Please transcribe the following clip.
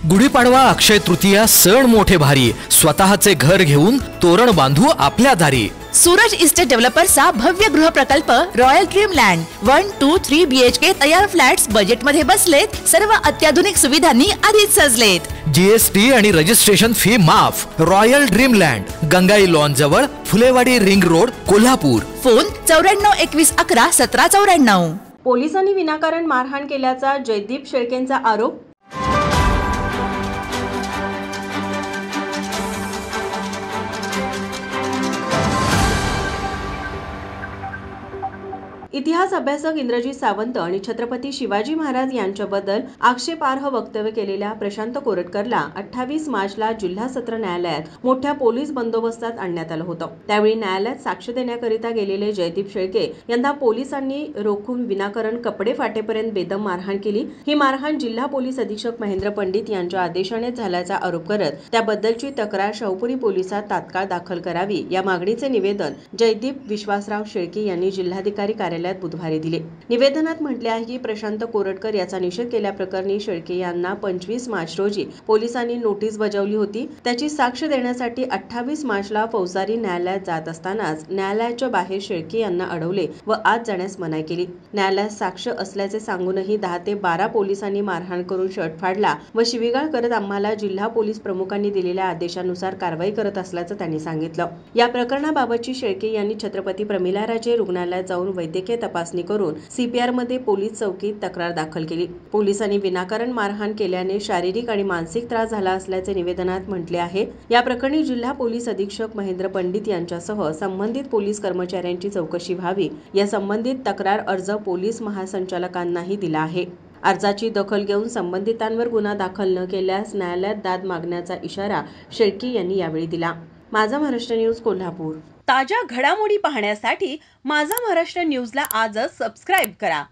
गुढीपाडवा अक्षय तृतीया सण मोठे भारी, स्वतःचे घर घेऊन तोरण बांधू आपल्या दारी। सूरज इस्टेट डेव्हलपर्सचा भव्य गृह प्रकल्प रॉयल ड्रीम लँड 1, 2, 3 BHK तयार फ्लॅट्स बजेट मध्ये बसलेत। सर्व अत्याधुनिक सुविधांनी आधीच सजलेत। GST आणि रजिस्ट्रेशन फी माफ। Royal dream land, Gangai lawn जवळ, Phulewadi ring road, Kolhapur. Phone 94 21 11 17 94। पोलिसांनी विनाकारण मारहाण केल्याचा जयदीप शेळकेंचा आरोप। इतिहास अभ्यासक इंद्रजीत सावंत आणि छत्रपती शिवाजी महाराज यांच्याबद्दल आक्षेपार्ह वक्तव्य केलेल्या प्रशांत कोरटकरला 28 मार्चला जिल्हा सत्र न्यायालयात मोठ्या पोलीस बंदोबस्तात आणण्यात आलं होतं। त्यावेळी न्यायालयात साक्ष देण्याकरिता गेलेले जयदीप शेळके यांना पोलिसांनी रोखून विनाकारण कपडे फाटेपर्यंत बेदम मारहाण केली। ही मारहाण जिल्हा पोलीस अधीक्षक महेंद्र पंडित यांच्या आदेशाने झाल्याचा आरोप करत त्याबद्दलची तक्रार शाहूपुरी पोलिसात तात्काळ दाखल करावी या मागणीचे निवेदन जयदीप विश्वासराव शेळके यांनी जिल्हाधिकारी कार्यालयात बुधवारी दिले। निवेदनात म्हटले आहे की प्रशांत कोरटकर याचा निषेध केल्याप्रकरणी शेळके यांना 25 मार्च रोजी पोलिसांनी नोटीस बजावली होती। त्याची साक्ष देण्यासाठी 28 मार्चला फौजदारी न्यायालयात जात असतानाच न्यायालयाच्या बाहेर शेळके यांना अडवले व आत जाण्यास मनाई केली। न्यायालयात साक्ष असल्याचे सांगूनही 10 ते 12 पोलिसांनी मारहाण करून शर्ट फाडला व शिवीगाळ करत आम्हाला जिल्हा पोलीस प्रमुखांनी दिलेल्या आदेशानुसार कारवाई करत असल्याचं त्यांनी सांगितलं। या प्रकरणाबाबतची शेळके यांनी छत्रपती प्रमिलाराजे रुग्णालयात जाऊन वैद्यकीय तपासणी करून CPR मध्ये पोलीस चौकीत तक्रार दाखल केली। पोलिसांनी विनाकारण मारहाण केल्याने शारीरिक आणि मानसिक त्रास झाला असल्याचे निवेदनात म्हटले आहे। या प्रकरणी जिल्हा पोलीस अधीक्षक महेंद्र पंडित यांच्यासह संबंधित पोलीस कर्मचाऱ्यांची चौकशी व्हावी या संबंधित तक्रार अर्ज पोलीस महासंचालकांनाही दिला आहे। अर्जाची दखल घेऊन संबंधितांवर गुन्हा दाखल न केल्यास न्यायालयात दाद मागण्याचा इशारा शेळके यांनी यावेळी दिला। माझा महाराष्ट्र न्यूज कोल्हापूर। ताज्या घडामोडी पाहण्यासाठी माझा महाराष्ट्र न्यूजला आजच सबस्क्राइब करा।